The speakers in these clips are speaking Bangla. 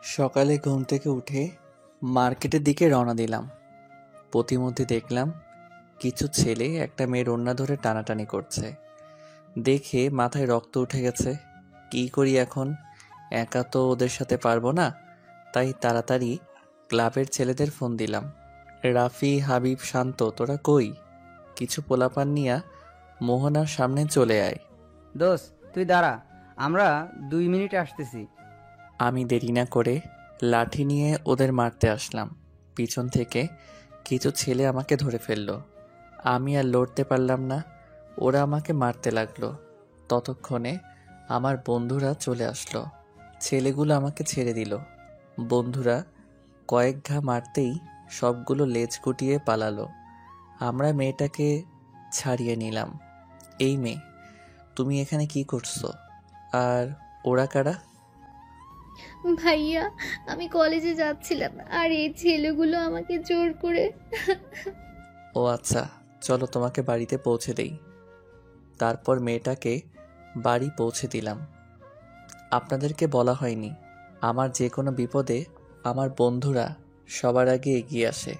সকালে ঘুম থেকে উঠে মার্কেটের দিকে রওনা দিলাম। পথিমধ্যে দেখলাম কিছু ছেলে একটা মেয়ের ওড়না ধরে টানাটানি করছে। দেখে মাথায় রক্ত উঠে গেছে। কি করি এখন? একা তো ওদের সাথে পারবো না। তাই তাড়াতাড়ি ক্লাবের ছেলেদের ফোন দিলাম। রাফি, হাবিব, শান্ত, তোরা কই? কিছু পোলাপান নিয়া মোহনার সামনে চলে আয়। দোস্ত তুই দাঁড়া, আমরা 2 মিনিটে আসতেছি। আমি দেরি না করে লাঠি নিয়ে ওদের মারতে আসলাম। পিছন থেকে কিছু ছেলে আমাকে ধরে ফেললো। আমি আর লড়তে পারলাম না। ওরা আমাকে মারতে লাগলো। ততক্ষণে আমার বন্ধুরা চলে আসলো। ছেলেগুলো আমাকে ছেড়ে দিল। বন্ধুরা কয়েক ঘা মারতেই সবগুলো লেজ গুটিয়ে পালালো। আমরা মেয়েটাকে ছাড়িয়ে নিলাম। এই মেয়ে, তুমি এখানে কি করছো? আর ওরা কারা? ভাইয়া, আমি কলেজে যাচ্ছিলাম আর এই ছেলেগুলো আমাকে জোর করে। ও আচ্ছা, চলো তোমাকে বাড়িতে পৌঁছে দেই। তারপর মেয়েটাকে বাড়ি পৌঁছে দিলাম। আপনাদেরকে বলা হয়নি, আমার যে কোনো বিপদে আমার বন্ধুরা সবার আগে এগিয়ে আসে।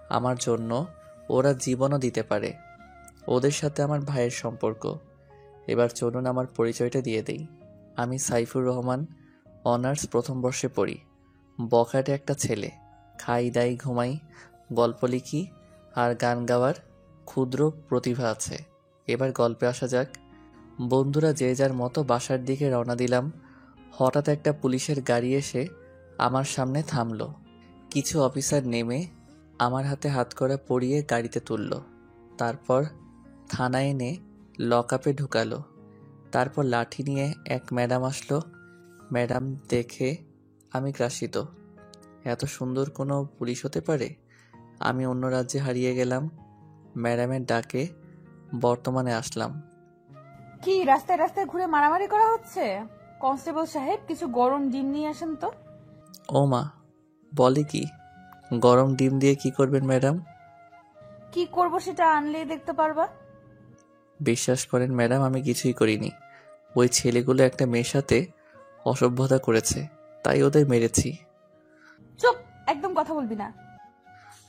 আমার জন্য ওরা জীবনও দিতে পারে। ওদের সাথে আমার ভাইয়ের সম্পর্ক। এবার চলুন আমার পরিচয়টা দিয়ে দেই। আমি সাইফুর রহমান, অনার্স প্রথম বর্ষে পড়ি। বখাটে একটা ছেলে। খাই দাই ঘুমাই, গল্প লিখি আর গান গাওয়ার ক্ষুদ্র প্রতিভা আছে। এবার গল্পে আসা যাক। বন্ধুরা যে যার মতো বাসার দিকে রওনা দিলাম। হঠাৎ একটা পুলিশের গাড়ি এসে আমার সামনে থামলো। কিছু অফিসার নেমে আমার হাতে হাতকড়া পরিয়ে গাড়িতে তুললো। তারপর থানায় এনে লকআপে ঢুকালো। তারপর লাঠি নিয়ে এক ম্যাডাম আসলো। ম্যাডাম দেখে আমি গ্রাসিত। এত সুন্দর কোনো পুলিশ হতে পারে? আমি অন্য রাজ্যে হারিয়ে গেলাম। ম্যাডামের ডাকে বর্তমানে আসলাম। কি রাস্তায় রাস্তায় ঘুরে মারামারি করা হচ্ছে? কনস্টেবল সাহেব, কিছু গরম ডিম নিয়ে আসেন তো। ও মা, বলে কি? গরম ডিম দিয়ে কি করবেন ম্যাডাম? কি করব সেটা আনলেই দেখতে পারবা। বিশ্বাস করেন ম্যাডাম, আমি কিছুই করিনি। ওই ছেলেগুলো একটা মেয়ের সাথে অসভ্যতা করেছে, তাই ওদের মেরেছি। চুপ, একদম কথা বলবি না।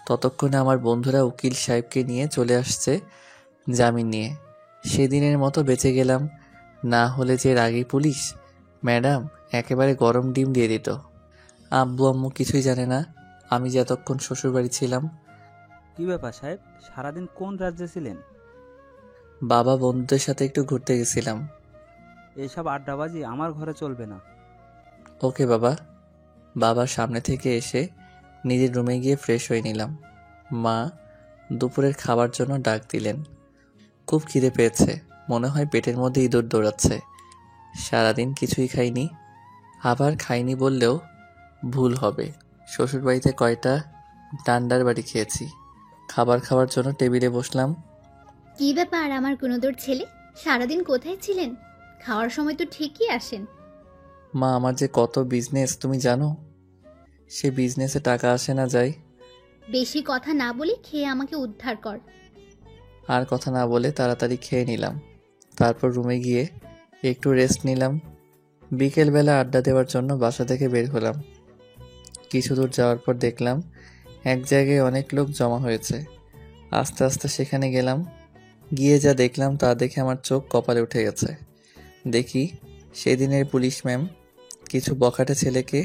ততক্ষণে আমার বন্ধুরা উকিল সাহেবকে নিয়ে চলে আসছে জামিন নিয়ে। সেদিনের মতো বেঁচে গেলাম। না হলে যে রাগী পুলিশ ম্যাডাম একেবারে গরম ডিম দিয়ে দিত। আব্বু আম্মু কিছুই জানে না আমি যে এতক্ষণ শ্বশুরবাড়ি ছিলাম। কি ব্যাপার সাহেব, সারাদিন কোন রাজ্যে ছিলেন? বাবা বন্ধুদের সাথে একটু ঘুরতে গেছিলাম। এইসব আড্ডাবাজি আমার ঘরে চলবে না। ওকে বাবা। বাবার সামনে থেকে এসে নিজের রুমে গিয়ে ফ্রেশ হয়ে নিলাম। মা দুপুরের খাবার জন্য ডাক দিলেন। খুব খিদে পেয়েছে, মনে হয় পেটের মধ্যে ইঁদুর দৌড়াচ্ছে। সারাদিন কিছুই খাইনি। আবার খাইনি বললেও ভুল হবে। শ্বশুরবাড়িতে কয়টা ডান্ডার বাড়ি খেয়েছি। খাবার খাওয়ার জন্য টেবিলে বসলাম। কি ব্যাপার আমার গুণধর ছেলে, সারাদিন কোথায় ছিলেন? খাওয়ার সময় তো ঠিকই আসেন। মা, আমার যে কত বিজনেস তুমি জানো? সে বিজনেসে টাকা আসে না যায়। বেশি কথা না বলে খেয়ে আমাকে উদ্ধার কর। আর কথা না বলে তাড়াতাড়ি খেয়ে নিলাম। তারপর রুমে গিয়ে একটু রেস্ট নিলাম। বিকেলবেলা আড্ডা দেওয়ার জন্য বাসা থেকে বের হলাম। কিছু দূর যাওয়ার পর দেখলাম এক জায়গায় অনেক লোক জমা হয়েছে। আস্তে আস্তে সেখানে গেলাম। গিয়ে যা দেখলাম তা দেখে আমার চোখ কপালে উঠে গেছে। দেখি সেদিনের পুলিশ ম্যাম কিছু বখাটে ছেলেকে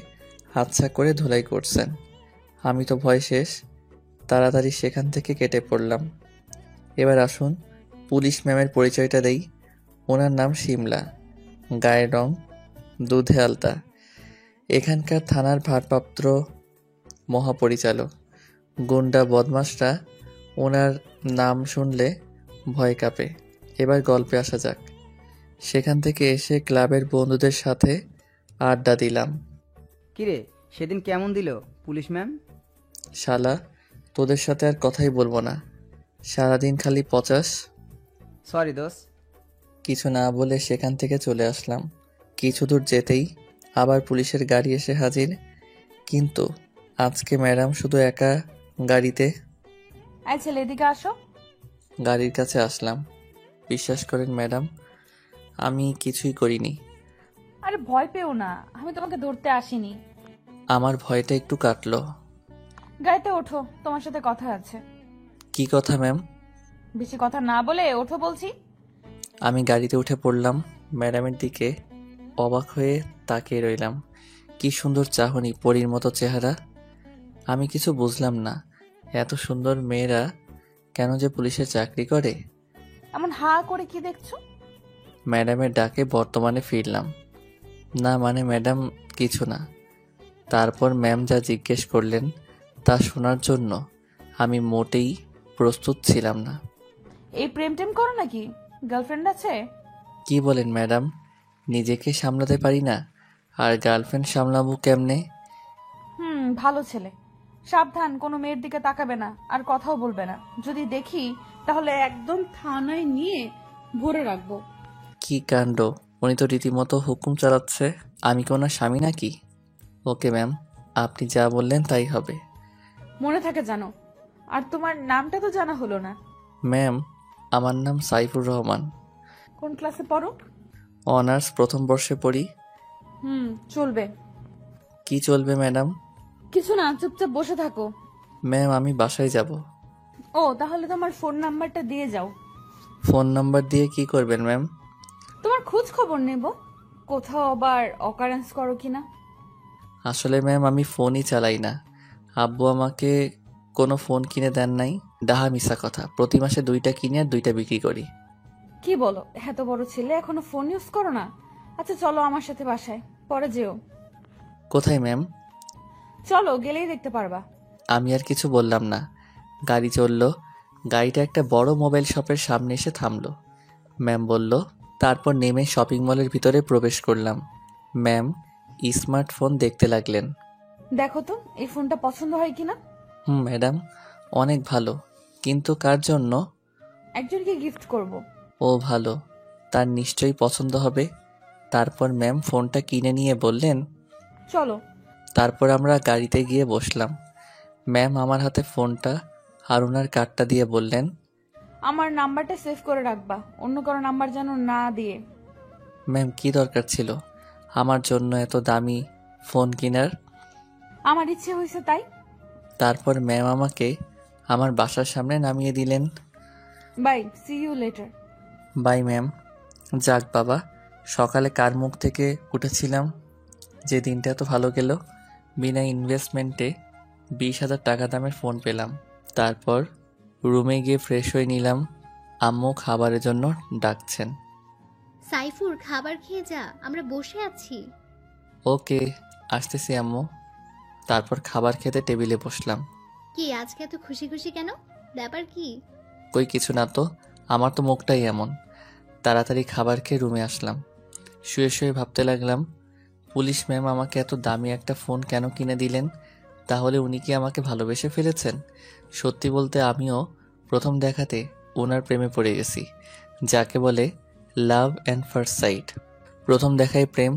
হাতছা করে ধোলাই করছেন। আমি তো ভয় শেষ, তাড়াতাড়ি সেখান থেকে কেটে পড়লাম। এবার আসুন পুলিশ ম্যামের পরিচয়টা দেই। ওনার নাম শিমলা, গায়ের রং দুধে আলতা, এখানকার থানার ভারপ্রাপ্ত মহাপরিচালক। গুন্ডা বদমাশরা ওনার নাম শুনলে ভয় কাঁপে। এবার গল্পে আসা যাক। সেখান থেকে এসে ক্লাবের বন্ধুদের সাথে আড্ডা দিলাম। কিরে, সেদিন কেমন দিল পুলিশ ম্যাম? শালা, তোদের সাথে আর কথাই বলবো না। সারাদিন খালি 50। সরি দোস্ত। কিছু না বলে সেখান থেকে চলে আসলাম। কিছু দূর যেতেই আবার পুলিশের গাড়ি এসে হাজির। কিন্তু আজকে ম্যাডাম শুধু একা গাড়িতে। এই ছেলে, এদিকে আসো। গাড়ির কাছে আসলাম। বিশ্বাস করেন ম্যাডাম, আমি কিছুই করিনি। আরে ভয় পেও না, আমি তোমাকে ধরতে আসিনি। আমার ভয়টা একটু কাটলো। গাড়িতে ওঠো, তোমার সাথে কথা আছে। কি কথা ম্যাম? বেশি কথা না বলে ওঠো বলছি। আমি গাড়িতে উঠে পড়লাম। ম্যাডামের দিকে অবাক হয়ে তাকিয়ে রইলাম। কি সুন্দর চাহনি, পরীর মতো চেহারা। আমি কিছু বুঝলাম না, এত সুন্দর মেয়েরা কেন যে পুলিশের চাকরি করে। এমন হা করে কি দেখছো? ম্যাডামের ডাকে বর্তমানে ফিরলাম। না মানে ম্যাডাম, কিছু না। তারপর ম্যাম যা জিজ্ঞেস করলেন তা শোনার জন্য আমি মোটেই প্রস্তুত ছিলাম না। এই প্রেম টেম করো নাকি? গার্লফ্রেন্ড আছে? কি বলেন ম্যাডাম, নিজেকে সামলাতে পারি না, আর গার্লফ্রেন্ড সামলাবো কেমনে? ভালো ছেলে। সাবধান, কোনো মেয়ের দিকে তাকাবে না আর কথাও বলবে না। যদি দেখি তাহলে একদম থানায় নিয়ে ভরে রাখবো। কি কাণ্ড, উনি তো রীতিমতো হুকুম চালাচ্ছে। আমি কি ওনার স্বামী নাকি? ওকে ম্যাম, আপনি যা বললেন তাই হবে। মনে থাকে জানো। আর তোমার নামটা তো জানা হলো না। ম্যাম, আমার নাম সাইফুর রহমান। কোন ক্লাসে পড়ো? অনার্স প্রথম বর্ষে পড়ি। চলবে। কি চলবে ম্যাডাম? কিছু না, চুপচাপ বসে থাকো। ম্যাম, আমি বাসায় যাব। ও, তাহলে তোমার ফোন নাম্বারটা দিয়ে যাও। ফোন নাম্বার দিয়ে কি করবেন ম্যাম? তোমার খোঁজ খবর নেব, কোথাও আবার অকারেন্স করো কিনা। আসলে ম্যাম, আমি ফোনই চালাই না। আব্বু আমাকে কোনো ফোন কিনে দেন নাই। ডাহা মিশা কথা, প্রতি মাসে 2টা কিনে আর 2টা বিক্রি করি। কি বলো, এত বড় ছেলে এখনো ফোন ইউজ করো না? আচ্ছা চলো আমার সাথে বাসায়, পরে যেও। কোথায় ম্যাম? চলো, গেলেই দেখতে পারবা। আমি আর কিছু বললাম না। গাড়ি চলল। গাড়িটা একটা বড় মোবাইল শপের সামনে এসে থামলো। ম্যাম বলল, তারপর নেমে শপিং মলের ভিতরে প্রবেশ করলাম। ম্যাম স্মার্টফোন দেখতে লাগলেন। দেখো তো এই ফোনটা পছন্দ হয় কিনা। ম্যাডাম, অনেক ভালো, কিন্তু কার জন্য? একজনকে গিফট করব। ও ভালো, তার নিশ্চয়ই পছন্দ হবে। তারপর ম্যাম ফোনটা কিনে নিয়ে বললেন। চলো। তারপর আমরা গাড়িতে গিয়ে বসলাম। ম্যাম আমার হাতে ফোনটা আর ওনার কার্ডটা দিয়ে বললেন, আমার নাম্বারটা সেভ করে রাখবা, অন্য কারো নাম্বার যেন না দিয়ে। ম্যাম কি দরকার ছিল আমার জন্য এত দামি ফোন কেনার? আমার ইচ্ছে হয়েছে তাই। তারপর ম্যাম আমাকে আমার বাসার সামনে নামিয়ে দিলেন। Bye, see you later. Bye ma'am. যাক বাবা, সকালে কার মুখ থেকে উঠেছিলাম যে দিনটা এত ভালো গেল। বিনা ইনভেস্টমেন্টে 20,000 টাকা দামের ফোন পেলাম। তারপর রুমে গিয়ে ফ্রেশ হয়ে নিলাম। আম্মু খাবারের জন্য ডাকছেন। সাইফুর, খাবার খেয়ে যা, আমরা বসে আছি। ওকে, আসতেছি আম্মু। তারপর খাবার খেতে টেবিলে বসলাম। কি আজকে এত খুশি খুশি কেন? ব্যাপার কি? কই কিছু না তো, আমার তো মুখটাই এমন। তাড়াতাড়ি খাবার খেয়ে রুমে আসলাম। শুয়ে শুয়ে ভাবতে লাগলাম, পুলিশ ম্যাম আমাকে এত দামি একটা ফোন কেন কিনে দিলেন? তাহলে উনি কি আমাকে ভালোবেসে ফেলেছেন? সত্যি বলতে আমিও প্রথম দেখাতে ওনার প্রেমে পড়ে গেছি, যাকে বলে লাভ অ্যান্ড ফার্স্ট সাইট। প্রথম দেখায় প্রেম,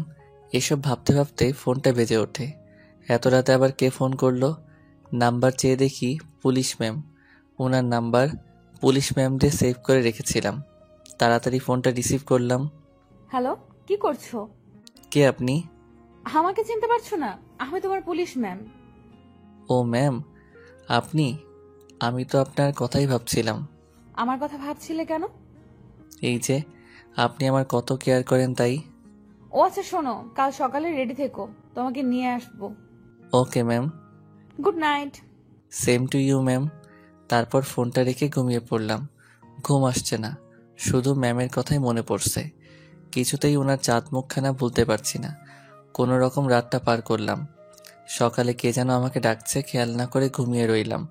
এসব ভাবতে ভাবতে ফোনটা বেজে ওঠে। এত রাতে আবার কে ফোন করলো? নাম্বার চেয়ে দেখি পুলিশ ম্যাম। ওনার নাম্বার পুলিশ ম্যাম দিয়ে সেভ করে রেখেছিলাম। তাড়াতাড়ি ফোনটা রিসিভ করলাম। হ্যালো, কি করছো? কে আপনি? আমাকে চিনতে পারছো না? আমি তোমার পুলিশ ম্যাম। ও ম্যাম, আপনি? আমি তো আপনার কথাই ভাবছিলাম। আমার কথা ভাবছিলে কেন? এই যে আপনি আমার কত কেয়ার করেন তাই। ও আচ্ছা, শোনো, কাল সকালে রেডি থেকো, তোমাকে নিয়ে আসবো। Okay ma'am. Good night. Same to you ma'am. তারপর ফোনটা রেখে ঘুমিয়ে পড়লাম। ঘুম আসছে না, শুধু ম্যামের কথাই মনে পড়ছে। কিছুতেই ওনার চাঁদ মুখখানা ভুলতে পারছি না। কোনো রকম রাতটা পার করলাম। সকালে কে যেন আমাকে ডাকছে, খেয়াল না করে ঘুমিয়ে রইলাম।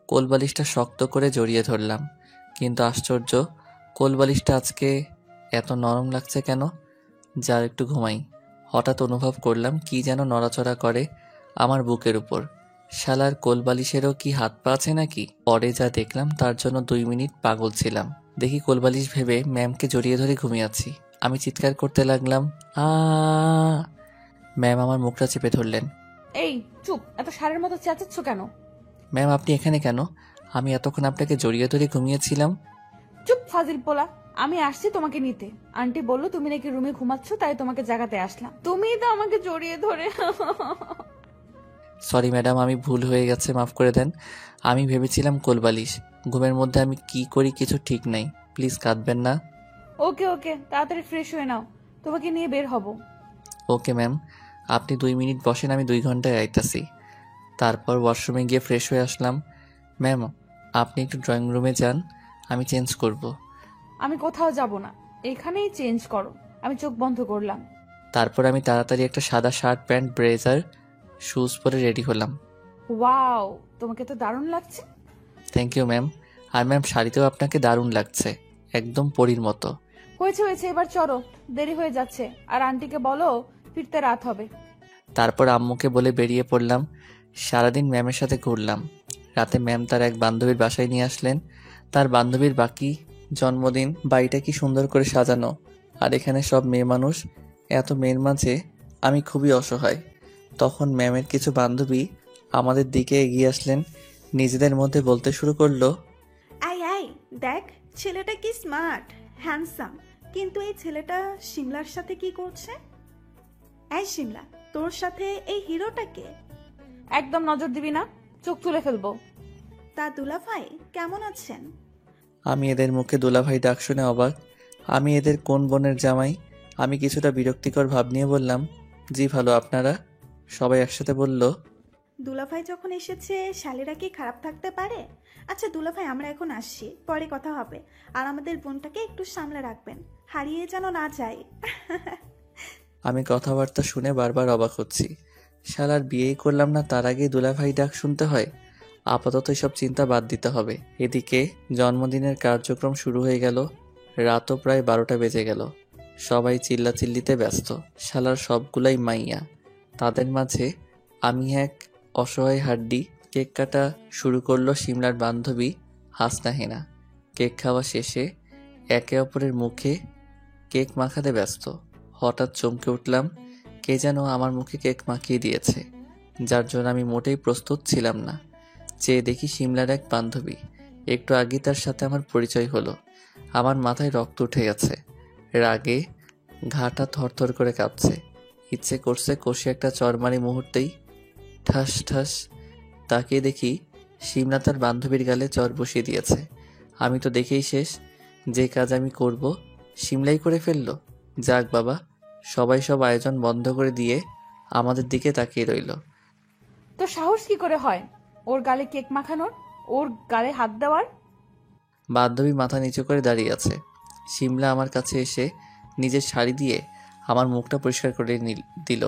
কোলবালিশটা শক্ত করে জড়িয়ে ধরলাম, কিন্তু আশ্চর্য, কোলবালিশটা আজকে এত নরম লাগছে কেন? যার একটু ঘুমাই। হঠাৎ অনুভব করলাম কি যেন নড়াচড়া করে আমার বুকের উপর। শালার কোলবালিশেরও কি হাত পা আছে নাকি? পরে যা দেখলাম তার জন্য 2 মিনিট পাগল ছিলাম। দেখি কোলবালিশ ভেবে ম্যামকে জড়িয়ে ধরে ঘুমিয়ে আছি। আমি চিৎকার করতে লাগলাম, আ। ম্যাম আমার মুখটা চেপে ধরলেন। এই চুপ, এত সারের মতো চেঁচাচ্ছ কেন? ম্যাম আপনি এখানে কেন? আমি এতক্ষণ আপনাকে জড়িয়ে ধরে ঘুমিয়েছিলাম। চুপ ফাজিল পোলা, আমি আসছি তোমাকে নিতে। আন্টি বললো তুমি নাকি রুমে ঘুমাচ্ছ, তাই তোমাকে জাগাতে আসলাম। তুমি তো আমাকে জড়িয়ে ধরে সরি ম্যাডাম, আমি ভুল হয়ে গেছে, মাফ করে দেন। আমি ভেবেছিলাম কোলবালিশ। ঘুমের মধ্যে আমি কি করি কিছু ঠিক নাই। প্লিজ কাঁদবেন না। ওকে ওকে, তাড়াতাড়ি ফ্রেশ হয়ে নাও, তোমাকে নিয়ে বের হব। ওকে ম্যাম, আপনি 2 মিনিট বসেন, আমি 2 ঘন্টায় আইতাছি। তারপর ওয়াশরুমে গিয়ে ফ্রেশ হয়ে আসলাম। ম্যাম, আপনি একটু ড্রয়িং রুমে যান, আমি চেঞ্জ করব। আমি কোথাও যাব না, এখানেই চেঞ্জ করো। আমি চোখ বন্ধ করলাম। তারপর আমি তাড়াতাড়ি একটা সাদা শার্ট, প্যান্ট, ব্লেজার, শুজ পরে রেডি হলাম। ওয়াও, তোমাকে তো দারুণ লাগছে। Thank you ma'am. আর ম্যাম, শাড়িতেও আপনাকে দারুণ লাগছে, একদম পরীর মতো। হয়েছে হয়েছে, এবার চলো, দেরি হয়ে যাচ্ছে। আর আন্টিকে বলো ফিরতে রাত হবে। তারপর আম্মুকে বলে বেরিয়ে পড়লাম। সারাদিন ম্যামের সাথে ঘুরলাম। রাতে ম্যাম তার এক বান্ধবীর বাসায় নিয়ে আসলেন। তার বান্ধবীর বাকি জন্মদিন। বাড়িটা কি সুন্দর করে সাজানো, আর এখানে সব মেয়ে মানুষ। এত মেয়ের মাঝে আমি খুবই অসহায়। তখন ম্যামের কিছু বান্ধবী আমাদের দিকে এগিয়ে আসলেন, নিজেদের মধ্যে বলতে শুরু করলো, আই আই দেখ, ছেলেটা কি স্মার্ট, হ্যান্ডসাম, কিন্তু এই ছেলেটা শিমলার সাথে কি করছে? এই শিমলা, তোর সাথে এই হিরোটা কে? একদম নজর দিবি না, চোখ তুলে ফেলবো। তা দুলাভাই কেমন আছেন? আমি এদের মুখে দুলাভাই ডাক শুনে অবাক। আমি এদের কোন বোনের জামাই? আমি কিছুটা বিরক্তিকর ভাব নিয়ে বললাম, জি ভালো, আপনারা? সবাই একসাথে বলল, দুলাভাই যখন এসেছে শালিরা কি খারাপ থাকতে পারে? আচ্ছা দুলাভাই, আমরা এখন আসছি, পরে কথা হবে। আর আমাদের বোনটাকে একটু সামলে রাখবেন, হারিয়ে যেন না যায়। আমি কথাবার্তা শুনে বারবার অবাক হচ্ছি। শালার বিয়েই করলাম না, তার আগেই দুলাভাই ডাক শুনতে হয়। আপাতত এসব চিন্তা বাদ দিতে হবে। এদিকে জন্মদিনের কার্যক্রম শুরু হয়ে গেল। রাতও প্রায় 12টা বেজে গেল। সবাই চিল্লাচিল্লিতে ব্যস্ত। শালার সবগুলাই মাইয়া। তাদের মাঝে আমি এক অসহায় হাড্ডি। কেক কাটা শুরু করলো শিমলার বান্ধবী হাসনাহেনা। কেক খাওয়া শেষে একে অপরের মুখে কেক মাখাতে ব্যস্ত। হঠাৎ চমকে উঠলাম, কে যেন আমার মুখে কেক মাখিয়ে দিয়েছে, যার জন্য আমি মোটেই প্রস্তুত ছিলাম না। চেয়ে দেখি শিমলার এক বান্ধবী। একটু আগেই তার সাথে আমার পরিচয় হলো। আমার মাথায় রক্ত উঠে গেছে। রাগে ঘাটা থরথর করে কাঁপছে। ইচ্ছে করছে কষে একটা চড়মারি মুহূর্তেই। ঠাস ঠাস তাকিয়ে দেখি শিমলা তার বান্ধবীর গালে চর বসিয়ে দিয়েছে। আমি তো দেখেই শেষ। যে কাজ আমি করব শিমলাই করে ফেললো। যাক বাবা, সবাই সব আয়োজন বন্ধ করে দিয়ে আমাদের দিকে তাকিয়ে রইল। তো সাহস কি করে হয় ওর গালে কেক মাখানোর, ওর গালে হাত দেওয়ার? বান্ধবী মাথা নিচু করে দাঁড়িয়ে আছে। শিমলা আমার কাছে এসে নিজের শাড়ি দিয়ে আমার মুখটা পরিষ্কার করে দিল।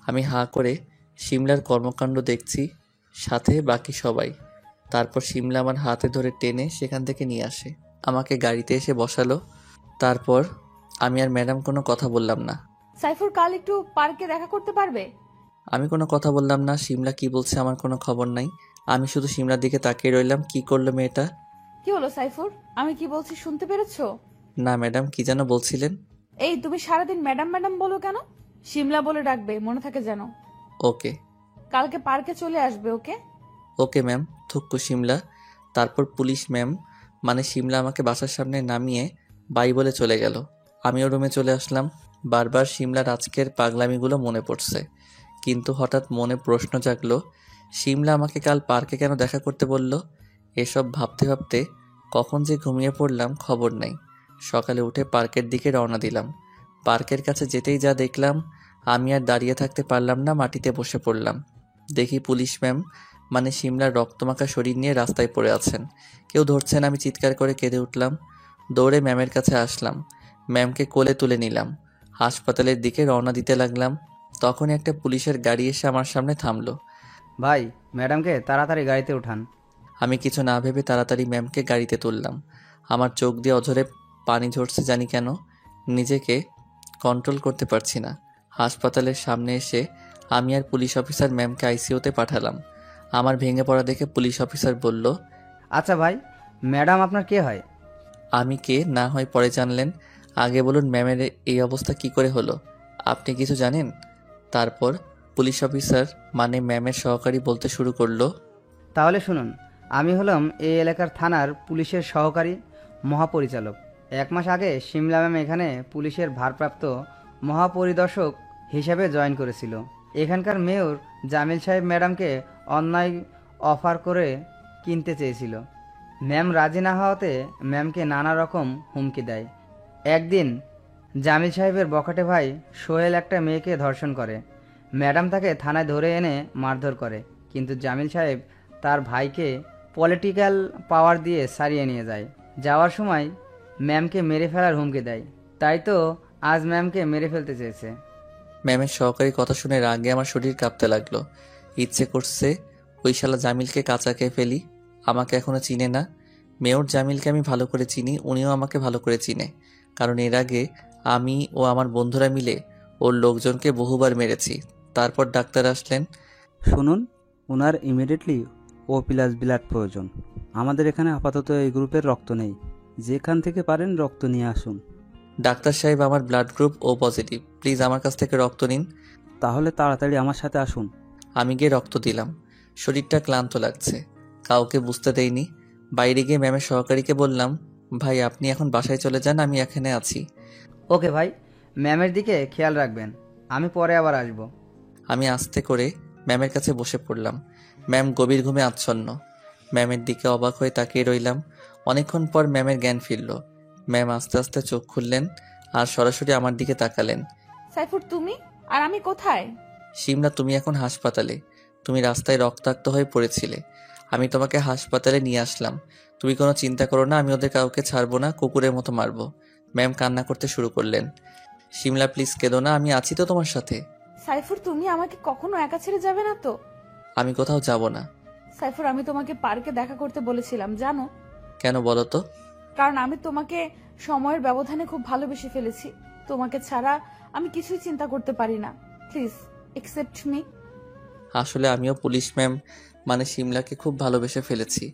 আমি হাঁ করে শিমলার কর্মকাণ্ড দেখছি, সাথে বাকি সবাই। তারপর শিমলা আমার হাতে ধরে টেনে সেখান থেকে নিয়ে আসে, আমাকে গাড়িতে এসে বসালো। তারপর আমি আর ম্যাডাম কোনো কথা বললাম না। সাইফুর কাল একটু পার্কে দেখা করতে পারবে? আমি কোনো কথা বললাম না। শিমলা কি বলছে আমার কোনো খবর নাই। আমি শুধু শিমলার দিকে তাকিয়ে রইলাম। কি করলো মেয়েটা? কি হলো সাইফুর, আমি কি বলছি শুনতে পেরেছো? না ম্যাডাম, কি যেন বলছিলেন? এই তুমি সারাদিন ম্যাডাম ম্যাডাম বলো কেন? শিমলা বলে ডাকবে, মনে থাকে যেন। ওকে। কালকে পার্কে চলে আসবে, ওকে? Okay ma'am. থুক্কু শিমলা। তারপর পুলিশ ম্যাম মানে শিমলা আমাকে বাসার সামনে নামিয়ে বাই বলে চলে গেল। আমিও রুমে চলে আসলাম। বারবার শিমলার আজকের পাগলামিগুলো মনে পড়ছে, কিন্তু হঠাৎ মনে প্রশ্ন জাগলো, শিমলা আমাকে কাল পার্কে কেন দেখা করতে বলল? এসব ভাবতে ভাবতে কখন যে ঘুমিয়ে পড়লাম খবর নাই। সকালে উঠে পার্কের দিকে রওনা দিলাম। পার্কের কাছে যেতেই যা দেখলাম, আমি আর দাঁড়িয়ে থাকতে পারলাম না, মাটিতে বসে পড়লাম। দেখি পুলিশ ম্যাম মানে শিমলার রক্তমাখা শরীর নিয়ে রাস্তায় পড়ে আছেন। কেউ ধরছেন। আমি চিৎকার করে কেঁদে উঠলাম। দৌড়ে ম্যামের কাছে আসলাম। ম্যামকে কোলে তুলে নিলাম। হাসপাতালের দিকে রওনা দিতে লাগলাম। তখন একটা পুলিশের গাড়ি এসে আমার সামনে থামলো। ভাই, ম্যাডামকে তাড়াতাড়ি গাড়িতে উঠান। আমি কিছু না ভেবে তাড়াতাড়ি ম্যামকে গাড়িতে তুললাম। আমার চোখ দিয়ে অঝরে পানি ঝরছে, জানি কেন নিজেকে কন্ট্রোল করতে পারছি না। হাসপাতালের সামনে এসে আমি আর পুলিশ অফিসার ম্যামকে আইসিইউতে পাঠালাম। আমার ভেঙে পড়া দেখে পুলিশ অফিসার বলল, আচ্ছা ভাই, ম্যাডাম আপনার কে হয়? আমি কে না হয় পরে জানলেন, আগে বলুন ম্যামের এই অবস্থা কি করে হলো? আপনি কিছু জানেন? তারপর পুলিশ অফিসার মানে ম্যামের সহকারী বলতে শুরু করলো, তাহলে শুনুন, আমি হলাম এই এলাকার থানার পুলিশের সহকারী মহাপরিচালক। 1 মাস আগে শিমলা ম্যাম এখানে পুলিশের ভারপ্রাপ্ত মহাপরিদর্শক হিসেবে জয়েন করেছিল। এখানকার মেয়র জামিল সাহেব ম্যাডামকে অন্যায় অফার করে কিনতে চেয়েছিল। ম্যাম রাজি না হওয়াতে ম্যামকে নানা রকম হুমকি দেয়। একদিন জামিল সাহেবের বখাটে ভাই সোহেল একটা মেয়েকে ধর্ষণ করে। ম্যাডাম তাকে থানায় ধরে এনে মারধর করে, কিন্তু জামিল সাহেব তার ভাইকে পলিটিক্যাল পাওয়ার দিয়ে সারিয়ে নিয়ে যায়। যাওয়ার সময় ম্যামকে মেরে ফেলার হুমকি দেয়। তাই তো আজ ম্যামকে মেরে ফেলতে চেয়েছে। ম্যামের সহকারী কথা শুনে রাগে আমার শরীর কাঁপতে লাগলো। ইচ্ছে করছে ওই শালা জামিলকে কাঁচা খেয়ে ফেলি। আমাকে এখনো চিনে না। মেয়র জামিলকে আমি ভালো করে চিনি, উনিও আমাকে ভালো করে চিনে, কারণ এর আগে আমি ও আমার বন্ধুরা মিলে ওর লোকজনকে বহুবার মেরেছি। তারপর ডাক্তার আসলেন। শুনুন, ওনার ইমিডিয়েটলি O+ ব্লাড প্রয়োজন। আমাদের এখানে আপাতত এই গ্রুপের রক্ত নেই। যেখান থেকে পারেন রক্ত নিয়ে আসুন। ডাক্তার সাহেব, আমার blood group O positive, please আমার কাছ থেকে রক্ত নিন। তাহলে তাড়াতাড়ি আমার সাথে আসুন। আমি গিয়ে রক্ত দিলাম। শরীরটা ক্লান্ত লাগছে, কাউকে বুঝতে দেইনি। বাইরে গিয়ে ম্যামের সহকারীকে বললাম, ভাই আপনি এখন বাসায় চলে যান, আমি এখানে আছি। ওকে ভাই, ম্যামের দিকে খেয়াল রাখবেন, আমি পরে আবার আসবো। আমি আস্তে করে ম্যামের কাছে বসে পড়লাম। ম্যাম গভীর ঘুমে আচ্ছন্ন। ম্যামের দিকে অবাক হয়ে তাকিয়ে রইলাম। অনেকক্ষণ পর ম্যামের জ্ঞান ফিরল। ম্যাম আস্তে আস্তে চোখ খুললেন আর সরাসরি আমার দিকে তাকালেন। সাইফুর, তুমি আর আমি কোথায়? শিমলা, তুমি এখন হাসপাতালে। তুমি রাস্তায় রক্তাক্ত হয়ে পড়েছিলে, আমি তোমাকে হাসপাতালে নিয়ে আসলাম। তুমি কোনো চিন্তা করো না, আমি ওদের কাউকে ছাড়বো না, কুকুরের মতো মারবো। ম্যাম কান্না করতে শুরু করলেন। শিমলা প্লিজ কেঁদো না, আমি আছি তো তোমার সাথে। সাইফুর, তুমি আমাকে কখনো একা ছেড়ে যাবে না তো? আমি কোথাও যাব না। সাইফুর, আমি তোমাকে পার্কে দেখা করতে বলেছিলাম, জানো? কেন বলো তো? কারণ আমি তোমাকে সময়ের ব্যবধানে খুব ভালোবেসে ফেলেছি। তোমাকে ছাড়া আমি কিছুই চিন্তা করতে পারি না। Please accept me. আসলে আমিও পুলিশ ম্যাম মানে শিমলাকে খুব ভালোবেসে ফেলেছি।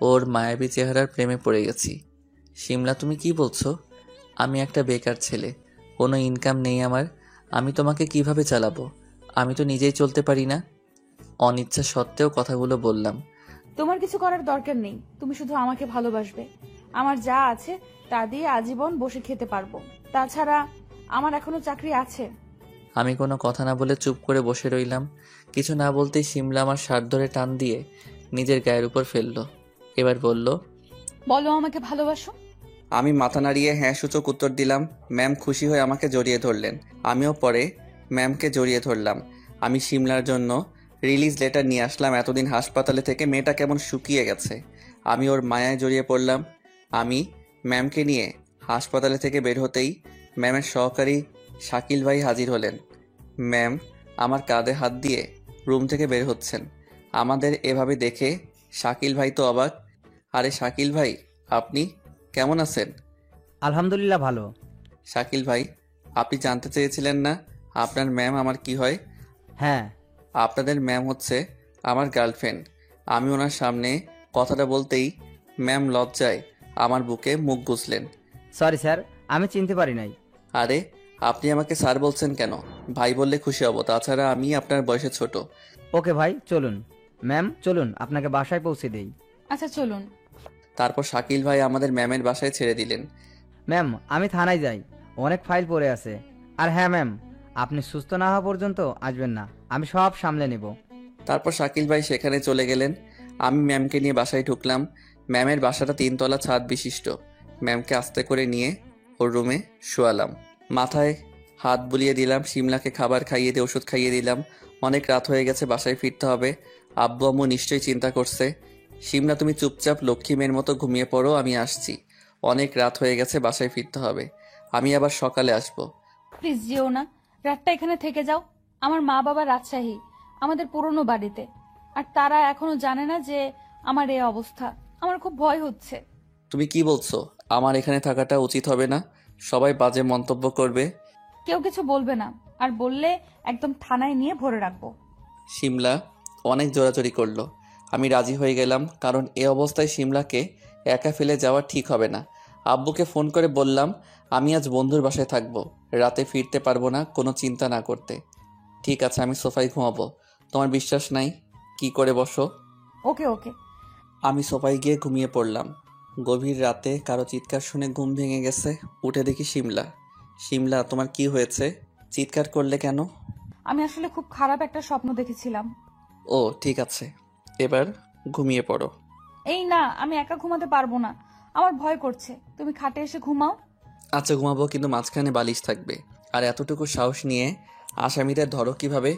ওর মায়াবী চেহারার প্রেমে পড়ে গেছি। শিমলা, তুমি কি বলছো? আমি একটা বেকার ছেলে, কোনো ইনকাম নেই আমার। আমি তোমাকে কিভাবে চালাবো? আমি তো নিজেই চলতে পারি না। অনিচ্ছা সত্ত্বেও কথাগুলো বললাম। তোমার কিছু করার দরকার নেই, তুমি শুধু আমাকে ভালোবাসবে। আমার যা আছে তা দিয়ে আজীবন বসে খেতে পারবো। তাছাড়া আমার এখনো চাকরি আছে। আমি কোনো কথা না বলে চুপ করে বসে রইলাম। কিছু না বলতেই শিমলা আমার শার্ট ধরে টান দিয়ে নিজের গায়ের উপর ফেললো। এবার বলল, বলো আমাকে ভালোবাসো। আমি মাথা নাড়িয়ে হ্যাঁ সূচক উত্তর দিলাম। ম্যাম খুশি হয়ে আমাকে জড়িয়ে ধরলেন। আমিও পরে ম্যামকে জড়িয়ে ধরলাম। আমি শিমলার জন্য রিলিজ লেটার নিয়ে আসলাম। এতদিন হাসপাতালে থেকে মেয়েটা কেমন শুকিয়ে গেছে। আমি ওর মায়ায় জড়িয়ে পড়লাম। আমি ম্যামকে নিয়ে হাসপাতালে থেকে বের হতেই ম্যামের সহকারী শাকিল ভাই হাজির হলেন। ম্যাম আমার কাঁধে হাত দিয়ে রুম থেকে বের হচ্ছেন। আমাদের এভাবে দেখে শাকিল ভাই তো অবাক। আরে শাকিল ভাই, আপনি কেমন আছেন? আলহামদুলিল্লাহ ভালো। শাকিল ভাই, আপনি জানতে চেয়েছিলেন না আপনার ম্যাম আমার কি হয়? হ্যাঁ। আপনাদের ম্যাম হচ্ছে আমার গার্লফ্রেন্ড। আমি ওনার সামনে কথাটা বলতেই ম্যাম লজ্জায় আমার বুকে মুখ গুজলেন। সরি স্যার, আমি চিনতে পারি নাই। আরে আপনি আমাকে স্যার বলছেন কেন? ভাই বললে খুশি হব, তাছাড়া আমি আপনার বয়সে ছোট। ওকে ভাই, চলুন। ম্যাম চলুন, আপনাকে বাসায় পৌঁছে দেই। আচ্ছা চলুন। তারপর শাকিল ভাই আমাদের ম্যামের বাসায় ছেড়ে দিলেন। ম্যাম আমি থানায় যাই, অনেক ফাইল পড়ে আছে। আর হ্যাঁ ম্যাম, আপনি সুস্থ না হওয়া পর্যন্ত আসবেন না, আমি সব সামলে নেব। তারপর শাকিল ভাই সেখানে চলে গেলেন। আমি ম্যামকে নিয়ে বাসায় ঢুকলাম। ম্যামের বাসাটা 3 তলা ছাদ বিশিষ্ট। ম্যামকে আস্তে করে নিয়ে ওর রুমে শোয়ালাম। মাথায় হাত বুলিয়ে দিলাম। শিমলাকে খাবার খাইয়ে দিয়ে ওষুধ খাইয়ে দিলাম। অনেক রাত হয়ে গেছে, বাসায় ফিরতে হবে। আব্বু আম্মু নিশ্চয়ই চিন্তা করছে। শিমলা, তুমি চুপচাপ লক্ষ্মী মেয়ের মতো ঘুমিয়ে পড়ো, আমি আসছি। অনেক রাত হয়ে গেছে, বাসায় ফিরতে হবে। আমি আবার সকালে আসবো। প্লিজ যেও না, রাতটা এখানে থেকে যাও। আমার মা বাবা রাজশাহী, আমাদের পুরনো বাড়িতে। আর তারা এখনো জানে না যে আমার এই অবস্থা। আমার খুব ভয় হচ্ছে। তুমি কি বলছো? আমার এখানে থাকাটা উচিত হবে না, সবাই বাজে মন্তব্য করবে। কেউ কিছু বলবে না, আর বললে একদম থানায় নিয়ে ভরে রাখবো। শিমলা অনেক জোরাজোরি করলো। আমি রাজি হয়ে গেলাম, কারণ এ অবস্থায় শিমলাকে একা ফেলে যাওয়া ঠিক হবে না। আব্বুকে ফোন করে বললাম আমি আজ বন্ধুর বাসায় থাকবো, রাতে ফিরতে পারবো না, কোনো চিন্তা না করতে। ঠিক আছে, আমি সোফায় ঘুমাবো। তোমার বিশ্বাস নাই? কি করে বসো। ওকে ওকে। আমি সোফায় গিয়ে ঘুমিয়ে পড়লাম। গভীর রাতে কারো চিৎকার শুনে ঘুম ভেঙে গেছে। উঠে দেখি শিমলা। শিমলা, তোমার কি হয়েছে? চিৎকার করলে কেন? আমি আসলে খুব খারাপ একটা স্বপ্ন দেখেছিলাম। ও ঠিক আছে, এবার ঘুমিয়ে পড়ো। এই না, আমি একা ঘুমাতে পারবো না, আমার ভয় করছে। তুমি খাটে এসে ঘুমাও। আচ্ছা ঘুমাবো, কিন্তু মাঝখানে বালিশ থাকবে। আর এতটুকু সাহস নিয়ে আসামিদের ধরো কিভাবে?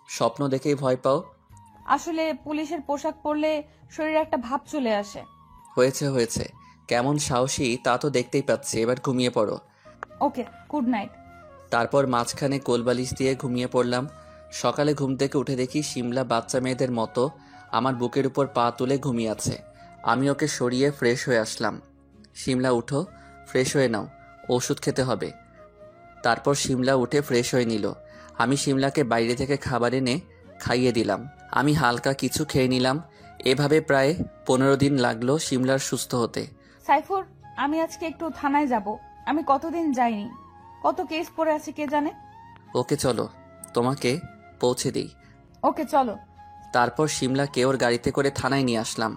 স্বপ্ন দেখেই ভয় পাও? আসলে পুলিশের পোশাক পরলে শরীরে একটা ভাব চলে আসে। হয়েছে হয়েছে, কেমন সাহসী তা তো দেখতেই পাচ্ছি। এবার ঘুমিয়ে পড়ো। ওকে, গুড নাইট। তারপর মাঝখানে কোলবালিশ দিয়ে ঘুমিয়ে পড়লাম। সকালে ঘুম থেকে উঠে দেখি শিমলা বাচ্চা মেয়েদের মতো আমার বুকের উপর পা তুলে ঘুমিয়ে আছে। আমি ওকে সরিয়ে ফ্রেশ হয়ে আসলাম। শিমলা উঠো, ফ্রেশ হয়ে নাও, ওষুধ খেতে হবে। তারপর শিমলা উঠে ফ্রেশ হয়ে নিল। আমি শিমলাকে বাইরে থেকে খাবার এনে খাইয়ে দিলাম। আমি হালকা কিছু খেয়ে নিলাম। এভাবে প্রায় 15 দিন লাগলো শিমলার সুস্থ হতে। সাইফুর, আমি আজকে একটু থানায় যাব। আমি কতদিন যাইনি, কত কেস পড়ে আছে কে জানে। ওকে চলো, তোমাকে পৌঁছে দিই। ওকে চলো। তারপর শিমলাকে ওর গাড়িতে করে থানায় নিয়ে আসলাম।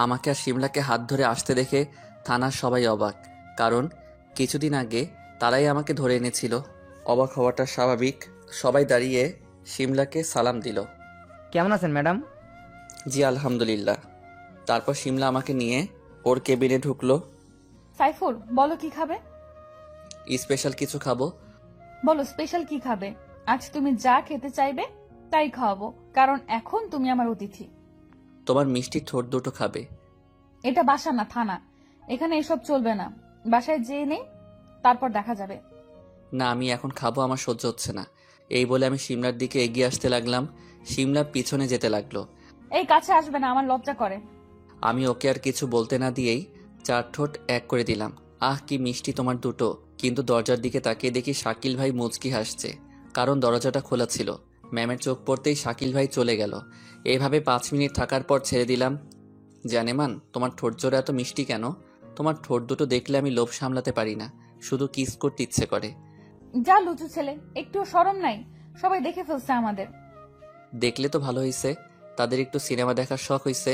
আমাকে আর শিমলাকে হাত ধরে আসতে দেখে থানার সবাই অবাক, কারণ কিছুদিন আগে তারাই আমাকে ধরে এনেছিল। অবাক হওয়াটা স্বাভাবিক। সবাই দাঁড়িয়ে শিমলাকে সালাম দিল। কেমন আছেন ম্যাডাম? জি আলহামদুলিল্লাহ। তারপর শিমলা আমাকে নিয়ে ওর কেবিনে ঢুকলো। সাইফুর, বলো কি খাবে? স্পেশাল কিছু খাবো। বলো স্পেশাল কি খাবে? আজ তুমি যা খেতে চাইবে তাই খাওয়াবো, কারণ এখন তুমি আমার অতিথি। তোমার মিষ্টি ঠোঁট দুটো খাবে। এটা বাসা না, থানা। এখানে এসব চলবে না। বাসায় যেয়ে নেই, তারপর দেখা যাবে। না আমি এখন খাবো, আমার সহ্য হচ্ছে না। এই বলে আমি শিমলার দিকে এগিয়ে আসতে লাগলাম। শিমলা পিছনে যেতে লাগলো। এই কাছে আসবে না, আমার লজ্জা করে। আমি ওকে আর কিছু বলতে না দিয়েই 4 ঠোঁট এক করে দিলাম। আহ কি মিষ্টি তোমার দুটো। কিন্তু দরজার দিকে তাকিয়ে দেখি শাকিল ভাই মুচকি হাসছে, কারণ দরজাটা খোলা ছিল। ম্যামের চোখ পড়তেই শাকিল ভাই চলে গেল। এভাবে 5 মিনিট থাকার পর ছেড়ে দিলাম। জানেমান, তোমার ঠোঁট জোড়া এত মিষ্টি কেন? তোমার ঠোঁট দুটো দেখলে আমি লোভ সামলাতে পারি না, শুধু কিস করতে ইচ্ছে করে। যা লুচু ছেলে, একটুও শরম নাই। সবাই দেখে ফেলছে আমাদের। দেখলে তো ভালো হয়েছে, তাদের একটু সিনেমা দেখার শখ হয়েছে।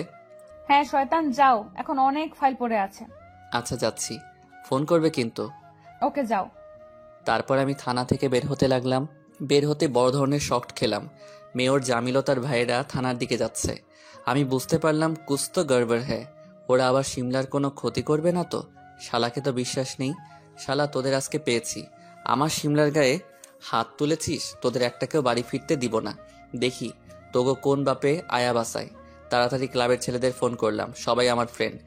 হ্যাঁ শয়তান, যাও, এখন অনেক ফাইল পড়ে আছে। আচ্ছা যাচ্ছি, ফোন করবে কিন্তু। ওকে যাও। তারপর আমি থানা থেকে বের হতে লাগলাম। বের হতে বড় ধরনের শক খেলাম। মেয়র জামিল ও তার ভাইয়েরা থানার দিকে যাচ্ছে। আমি বুঝতে পারলাম কুছ তো গড়বড় হ্যায়। ওরা আবার শিমলার কোনো ক্ষতি করবে না তো? শালাকে তো বিশ্বাস নেই। শালা তোদের আজকে পেয়েছি। আমার শিমলার গায়ে হাত তুলেছিস, তোদের একটাকেও বাড়ি ফিরতে দিব না। দেখি তোগো কোন বাপে আয়া বাসায়। তাড়াতাড়ি ক্লাবের ছেলেদের ফোন করলাম, সবাই আমার ফ্রেন্ড।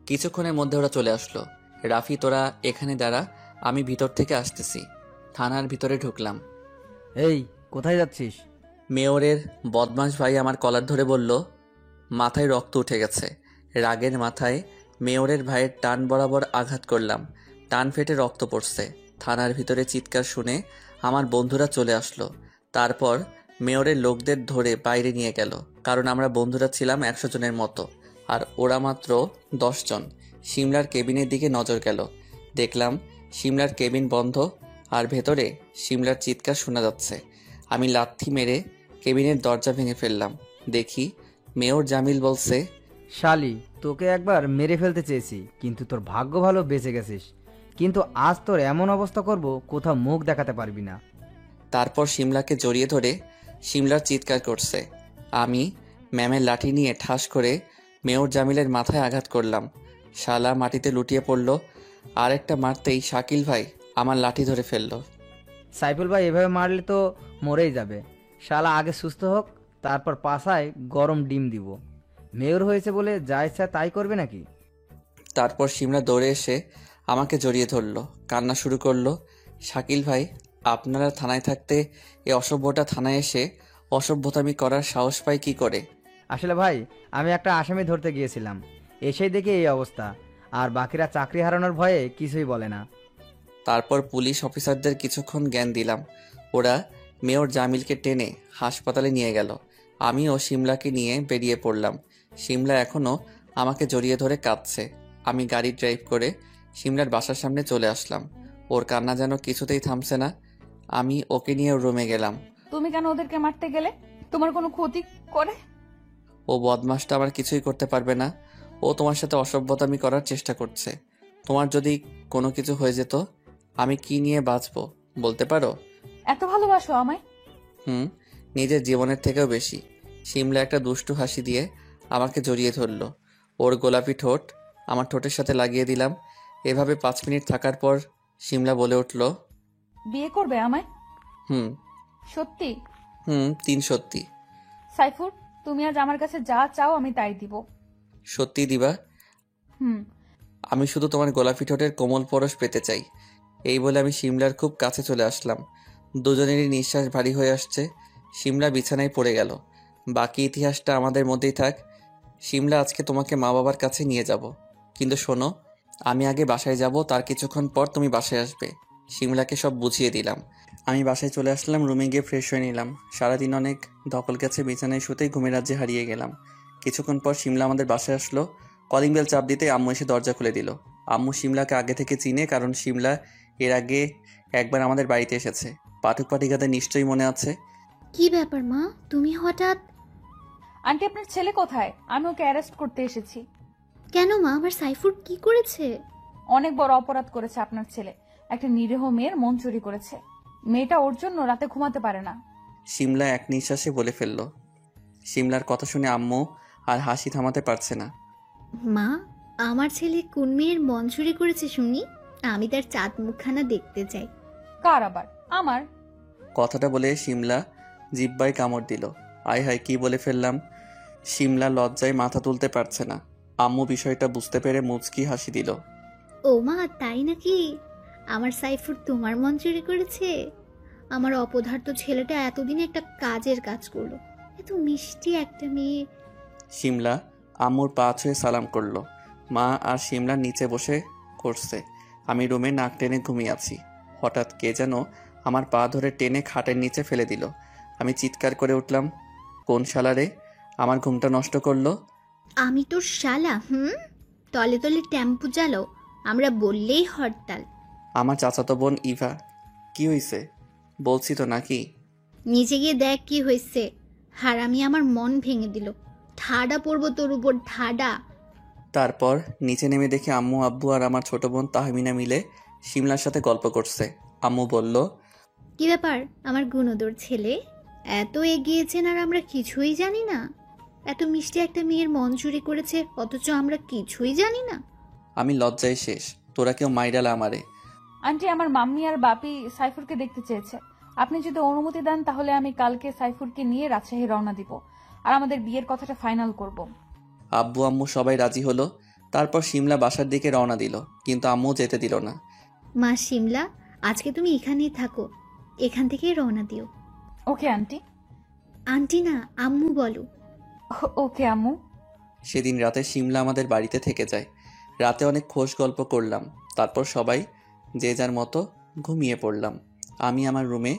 কিছুক্ষণের মধ্যে ওরা চলে আসলো। রাফি তোরা এখানে দাঁড়া, আমি ভিতর থেকে আসতেছি। থানার ভিতরে ঢুকলাম। এই, কোথায় যাচ্ছিস? মেয়রের বদমাশ ভাই আমার কলার ধরে বলল, মাথায় রক্ত উঠে গেছে। রাগের মাথায় মেয়রের ভাইয়ের টান বরাবর আঘাত করলাম। টান ফেটে রক্ত পড়ছে। থানার ভিতরে চিৎকার শুনে আমার বন্ধুরা চলে আসলো। তারপর মেয়রের লোকদের ধরে বাইরে নিয়ে গেল, কারণ আমরা বন্ধুরা ছিলাম 100 জনের মতো, আর ওরা মাত্র 10 জন। শিমলার কেবিনের দিকে নজর গেল। দেখলাম শিমলার কেবিন বন্ধ, আর ভেতরে শিমলার চিৎকার শোনা যাচ্ছে। আমি লাথি মেরে কেবিনের দরজা ভেঙে ফেললাম। দেখি মেয়র জামিল বলছে, শালি, তোকে একবার মেরে ফেলতে চেয়েছি, কিন্তু তোর ভাগ্য ভালো বেঁচে গেছিস। কিন্তু আজ তোর এমন অবস্থা করব, কোথাও মুখ দেখাতে পারবি না। তারপর শিমলাকে জড়িয়ে ধরে শিমলার চিৎকার করছে। আমি ম্যামের লাঠি নিয়ে ঠাস করে মেয়র জামিলের মাথায় আঘাত করলাম। শালা মাটিতে লুটিয়ে পড়ল। আরেকটা মারতেই শাকিল ভাই আমার লাঠি ধরে ফেলল। সাইফুল ভাই এভাবে মারলে তো মরেই যাবে। শালা আগে সুস্থ হোক, তারপর পাছায় গরম ডিম দিব। মেয়র হয়েছে বলে যা ইচ্ছা তাই করবে নাকি? তারপর শিমলা দৌড়ে এসে আমাকে জড়িয়ে ধরলো, কান্না শুরু করলো। শাকিল ভাই, আপনারা থানায় থাকতে এই অসভ্যটা থানায় এসে অসভ্যতামি করার সাহস পায় কি করে? আসলে ভাই, আমি একটা আসামি ধরতে গিয়েছিলাম, এসেই দেখি এই অবস্থা। আর বাকিরা চাকরি হারানোর ভয়ে কিছুই বলে না। তারপর পুলিশ অফিসারদের কিছুক্ষণ জ্ঞান দিলাম। ওরা মেয়র জামিলকে টেনে হাসপাতালে নিয়ে গেল। আমিও শিমলাকে নিয়ে বেরিয়ে পড়লাম। শিমলা এখনও আমাকে জড়িয়ে ধরে কাঁদছে। আমি গাড়ি ড্রাইভ করে শিমলার বাসার সামনে চলে আসলাম। ওর কান্না যেন কিছুতেই থামছে না। আমি ওকে নিয়ে রুমে গেলাম। তুমি কেন ওদেরকে মারতে গেলে? তোমার কোনো ক্ষতি করে? ও বদমাসটা আমার কিছুই করতে পারবে না। ও তোমার সাথে অসভ্যতামি করার চেষ্টা করছে। তোমার যদি কোনো কিছু হয়ে যেত, আমি কি নিয়ে বাঁচবো বলতে পারো? এত ভালোবাসো আমায়? নিজের জীবনের থেকেও বেশি। শিমলা একটা দুষ্টু হাসি দিয়ে আমাকে জড়িয়ে ধরল। ওর গোলাপি ঠোঁট আমার ঠোঁটের সাথে লাগিয়ে দিলাম। এভাবে 5 মিনিট থাকার পর শিমলা বলে উঠল, বিয়ে করবে আমায়? হুম। সত্যি? 3 সত্যি। সাইফুর, তুমি আজ আমার কাছে যা চাও আমি তাই দিব। সত্যি দিবা? হুম। আমি শুধু তোমার গোলাপি ঠোঁটের কোমল পরশ পেতে চাই। এই বলে আমি শিমলার খুব কাছে চলে আসলাম। দুজনেরই নিঃশ্বাস ভারী হয়ে আসছে। শিমলা বিছানায় পড়ে গেল। বাকি ইতিহাসটা আমাদের মধ্যেই থাক। শিমলা, আজকে তোমাকে মা বাবার কাছে নিয়ে যাব, কিন্তু শোনো, আমি আগে বাসায় যাব, তার কিছুক্ষণ পর তুমি বাসায় আসবে। শিমলাকে সব বুঝিয়ে দিলাম। আমি বাসায় চলে আসলাম। রুমে গিয়ে ফ্রেশ হয়ে নিলাম। সারাদিন অনেক ধকল গেছে, বিছানায় শুতেই ঘুমের রাজ্যে হারিয়ে গেলাম। কিছুক্ষণ পর শিমলা আমাদের বাসায় আসলো। কলিং বেল চাপ দিতে আম্মু এসে দরজা খুলে দিল। আম্মু শিমলাকে আগে থেকে চিনে, কারণ শিমলা এর আগে একবার আমাদের বাড়িতে এসেছে। পাঠক পাঠিকাদের নিশ্চয়ই মনে আছে। কি ব্যাপার মা, তুমি হঠাৎ? আন্টি, আপনার ছেলে কোথায়? আমি ওকে অ্যারেস্ট করতে এসেছি। কেন মা, আমার সাইফুর কি করেছে? অনেক বড় অপরাধ করেছে আপনার ছেলে। একটা নিরীহ মেয়ের মন চুরি করেছে। মেয়েটা ওর জন্য রাতে ঘুমাতে পারে না। শিমলা এক নিঃশ্বাসে বলে ফেলল। শিমলার কথা শুনে আম্মু আর হাসি থামাতে পারছে না। মা, আমার ছেলে কোন মেয়ের মন চুরি করেছে শুনি? আমি তার চাঁদ মুখখানা দেখতে চাই। কার আবার? আমার। কথাটা বলে শিমলা জিহ্বায় কামড় দিল। আয় হায়, কি বলে ফেললাম! শিমলা লজ্জায় মাথা তুলতে পারছে না। আম্মু বিষয়টা বুঝতে পেরে মুচকি হাসি দিল। ও মা, তাই নাকি? আমার সাইফুর তোমার মন চুরি করেছে? আমার অপদার্থ ছেলেটা এতদিন একটা কাজের কাজ করলো। এত মিষ্টি একটা মেয়ে। শিমলা আম্মুর পা ছুঁয়ে সালাম করলো। মা আর শিমলা নিচে বসে করছে। আমি রুমে নাক টেনে ঘুমিয়ে আছি। হঠাৎ কে যেন আমার পা ধরে টেনে খাটের নিচে ফেলে দিল। আমি চিৎকার করে উঠলাম, কোন শালারে আমার ঘুমটা নষ্ট করলো? আমি তোর শালা? তলে তলে টেম্পু চালাও, আমরা বললেই হরতাল। আমার চাচাতো বোন ইভা। কি হইছে? বলছি তো নাকি? নিচে গিয়ে দেখ কি হয়েছে। হারামি আমার মন ভেঙে দিল। ঠাডা পড়বো তোর উপর, ঠাডা। তারপর নিচে নেমে দেখি আম্মু, আব্বু আর আমার ছোট বোন তাহমিনা মিলে শিমলার সাথে গল্প করছে। আম্মু বলল, কি ব্যাপার আমার গুণদর ছেলে? এত এগিয়েছেন আর আমরা কিছুই জানি না? এত মিষ্টি একটা মেয়ের মন চুরি করেছে, অথচ আমরা কিছুই জানি না? আমি লজ্জায় শেষ। তোরা কেউ মাইরালা আমারে। আন্টি, আমার মাম্মি আর বাপি সাইফুরকে দেখতে চেয়েছে। আপনি যদি অনুমতি দেন তাহলে আমি কালকে সাইফুরকে নিয়ে রাজশাহী রওনা দিব আর আমাদের বিয়ের কথাটা ফাইনাল করব। আব্বু আম্মু সবাই রাজি হলো। তারপর শিমলা বাসার দিকে রওনা দিল, কিন্তু আম্মু যেতে দিল না। মা শিমলা, আজকে তুমি এখানেই থাকো, এখান থেকেই রওনা দিও। Okay aunty. আন্টি না, আম্মু বলো। ওকে আম্মু। সেদিন রাতে শিমলা আমাদের বাড়িতে থেকে যায়। রাতে অনেক খোশ গল্প করলাম। তারপর সবাই যে যার মতো ঘুমিয়ে পড়লাম। আমি আমার রুমে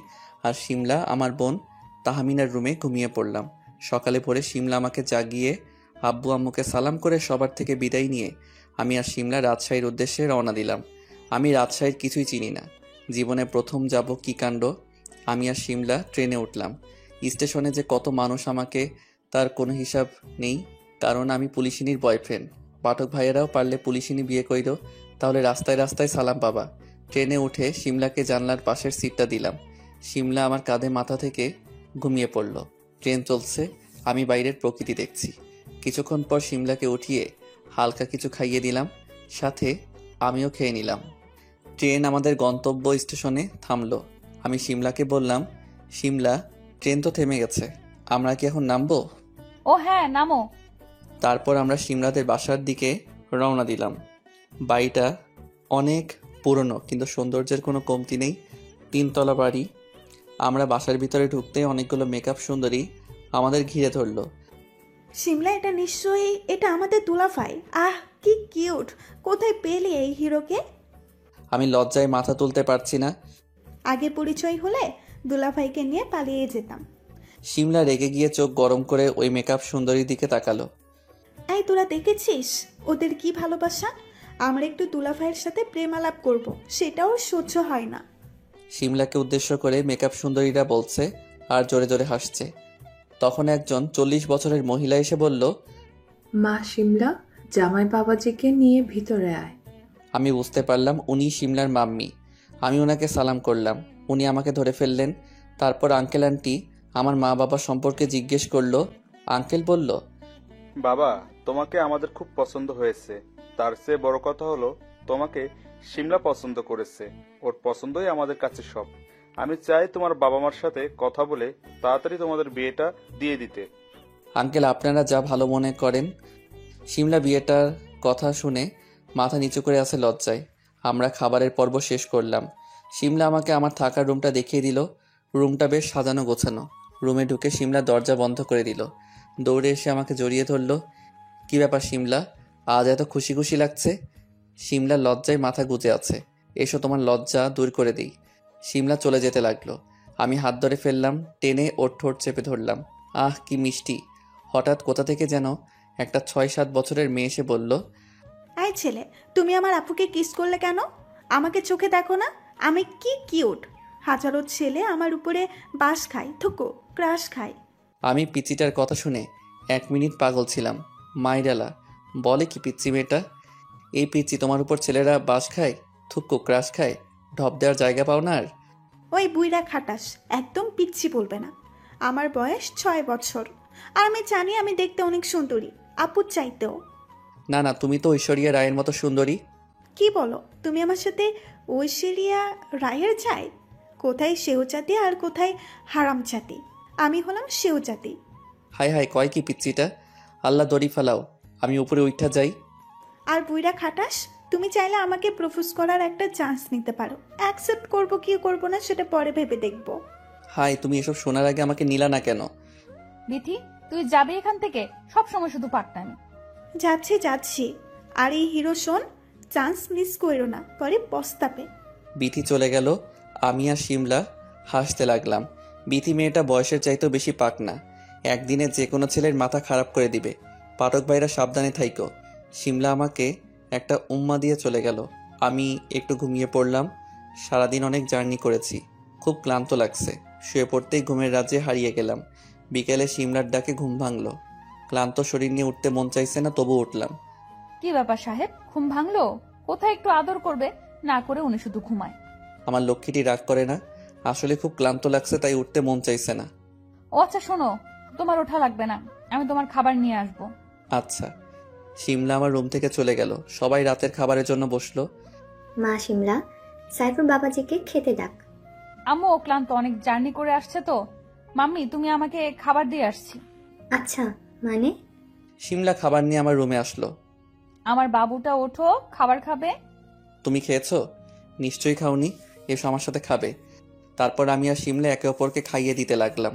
আর শিমলা আমার বোন তাহমিনার রুমে ঘুমিয়ে পড়লাম। সকালে পরে শিমলা আমাকে জাগিয়ে আব্বু আম্মুকে সালাম করে সবার থেকে বিদায় নিয়ে আমি আর শিমলা রাজশাহীর উদ্দেশ্যে রওনা দিলাম। আমি রাজশাহীর কিছুই চিনি না। জীবনে প্রথম যাব, কি কাণ্ড! আমি আর শিমলা ট্রেনে উঠলাম। স্টেশনে যে কত মানুষ, আমাকে তার কোনো হিসাব নেই, কারণ আমি পুলিশিনীর বয়ফ্রেন্ড। পাঠক ভাইয়েরাও পারলে পুলিশিনী বিয়ে কইরো, তাহলে রাস্তায় রাস্তায় সালাম পাবা। ট্রেনে উঠে শিমলাকে জানলার পাশের সিটটা দিলাম। শিমলা আমার কাঁধে মাথা থেকে ঘুমিয়ে পড়ল। ট্রেন চলছে, আমি বাইরের প্রকৃতি দেখছি। কিছুক্ষণ পর শিমলাকে উঠিয়ে হালকা কিছু খাইয়ে দিলাম, সাথে আমিও খেয়ে নিলাম। ট্রেন আমাদের গন্তব্য স্টেশনে থামলো। আমি শিমলাকে বললাম, শিমলা, ট্রেন তো থেমে গেছে, আমরা কি এখন নামবো? ও হ্যাঁ, নামো। তারপর আমরা শিমলাদের বাসার দিকে রওনা দিলাম। বাড়িটা অনেক পুরনো, কিন্তু সৌন্দর্যের কোনো কমতি নেই। 3 তলা বাড়ি। আমরা বাসার ভিতরে ঢুকতে অনেকগুলো মেকআপ সুন্দরী আমাদের ঘিরে ধরলো। শিমলা, এটা আমাদের দুলাভাই। আহ, কি কিউট! কোথায় পেলে এই হিরোকে? আমি লজ্জায় মাথা তুলতে পারছি না। আগে পরিচয় হলে দুলাভাইকে নিয়ে পালিয়ে যেতাম। শিমলা রেগে গিয়ে চোখ গরম করে ওই মেকআপ সুন্দরীর দিকে তাকালো। এই, তোরা দেখেছিস ওদের কি ভালোবাসা? আমরা একটু দুলাভাইয়ের সাথে প্রেম আলাপ করবো, সেটাও সহ্য হয় না। শিমলাকে উদ্দেশ্য করে মেকআপ সুন্দরীরা বলছে আর জোরে জোরে হাসছে। তখন একজন 40 বছরের মহিলা এসে বলল, মা শিমলা, জামাই বাবাজিকে নিয়ে ভিতরে আয়। আমি বুঝতে পারলাম উনি শিমলার মাম্মি। আমি ওনাকে সালাম করলাম। উনি আমাকে ধরে ফেললেন। তারপর আঙ্কেল আন্টি আমার মা বাবা সম্পর্কে জিজ্ঞেস করলো। আঙ্কেল বলল, বাবা, তোমাকে আমাদের খুব পছন্দ হয়েছে। তার চেয়ে বড় কথা হলো তোমাকে শিমলা পছন্দ করেছে। ওর পছন্দই আমাদের কাছে সব। আমি চাই তোমার বাবা মার সাথে কথা বলে তাড়াতাড়ি তোমাদের বিয়েটা দিয়ে দিতে। আঙ্কেল আপনারা যা ভালো মনে করেন। শিমলা বিয়েটার কথা শুনে মাথা নিচু করে আছে লজ্জায়। আমরা খাবারের পর্ব শেষ করলাম। শিমলা আমাকে আমার থাকার রুমটা দেখিয়ে দিল। রুমটা বেশ সাজানো গোছানো। রুমে ঢুকে শিমলা দরজা বন্ধ করে দিল। দৌড়ে এসে আমাকে জড়িয়ে ধরল। কি ব্যাপার শিমলা, আজ এত খুশি খুশি লাগছে? শিমলা লজ্জায় মাথা গুজে আছে। এসো তোমার লজ্জা দূর করে দিই। শিমলা চলে যেতে লাগলো। আমি হাত ধরে ফেললাম, টেনে ওর ঠোঁট চেপে ধরলাম। আহ কি মিষ্টি। হঠাৎ কোথা থেকে যেন একটা 6-7 বছরের মেয়ে এসে বলল, এই ছেলে, তুমি আমার আপুকে কিস করলে কেন? আমাকে চোখে দেখো না, আমি কি কিউট। হাজারো ছেলে আমার উপরে বাস খায়, থুকো ক্রাশ খায়। আমি পিচিটার কথা শুনে 1 মিনিট পাগল ছিলাম। মাইরালা বলে কি পিচ্চি মেয়েটা? এই পিচ্চি তোমার উপর ছেলেরা বাস খায়, থুক্কু ক্রাশ খায়, ঢপ দেওয়ার জায়গা পাও না আর? ওই বুইরা খাটাস, একদম পিচ্ছি বলবে না। আমার বয়স 6 বছর, আর আমি জানি আমি দেখতে অনেক সুন্দরী, আপুর চাইতেও। না না, তুমি তো ঐশ্বরিয়া রায়ের মতো সুন্দরী। কি বলো তুমি আমার সাথে? ঐশ্বরিয়া রায়ের চাই? কোথায় সেও জাতি আর কোথায় হারাম জাতি? আমি হলাম সেও জাতি। হাই হাই কয় কি পিচ্চিটা? আল্লাহ দড়ি ফালাও, আমি উপরে উঠা যাই। আর বুইরা খাটাস, তুমি চাইলে আমাকে প্রপোজ করার একটা চান্স নিতে পারো। অ্যাকসেপ্ট করবো কি করবো না সেটা পরে ভেবে দেখবো। হাই, তুমি এসব শোনার আগে আমাকে নিলা না কেন? বিথি, তুই যাবি এখান থেকে? সব সময় শুধু পাকনামি। যাচ্ছি যাচ্ছি। আর এই হিরো শোন, চান্স মিস করো না, পরে পস্তাবে। বিথি চলে গেল। আমি আর শিমলা হাসতে লাগলাম। বিথি মেয়েটা বয়সের চাইতেও বেশি পাক না। একদিনে যে কোনো ছেলের মাথা খারাপ করে দিবে। পাঠক ভাইরা সাবধানে থাইকো। শিমলা আমাকে একটা উম্মা দিয়ে চলে গেল। আমি একটু ঘুমিয়ে পড়লাম। সারাদিন অনেক জার্নি করেছি, খুব ক্লান্ত লাগছে। শুয়ে পড়তেই ঘুমের রাজ্যে হারিয়ে গেলাম। বিকেলে শিমলার ডাকে ঘুম ভাঙলো। ক্লান্ত শরীর নিয়ে উঠতে মন চাইছে না, তবু উঠলাম। কি ব্যাপার সাহেব, ঘুম ভাঙলো? কোথায় একটু আদর করবে না, করে উনি শুধু ঘুমায়। আমার লক্ষ্মীটি রাগ করে না, আসলে খুব ক্লান্ত লাগছে তাই উঠতে মন চাইছে না। ও আচ্ছা শোনো, তোমার ওঠা লাগবে না, আমি তোমার খাবার নিয়ে আসবো। আচ্ছা। শিমলা আমার রুম থেকে চলে গেল। সবাই রাতের খাবারের জন্য বসলো। মা শিমলা, সাইফুর বাবাজিকে খেতে ডাক। আম্মু ও ক্লান্ত, অনেক জার্নি করে আসছে তো। মাম্মি, তুমি আমাকে খাবার দিয়ে আসছি। আচ্ছা, মানে? শিমলা খাবার নিয়ে আমার রুমে আসলো। আমার বাবুটা ওঠো, খাবার খাবে। তুমি খেয়েছো? নিশ্চয়ই খাওনি, এসো আমার সাথে খাবে। তারপর আমি আর শিমলা একে অপরকে খাইয়ে দিতে লাগলাম।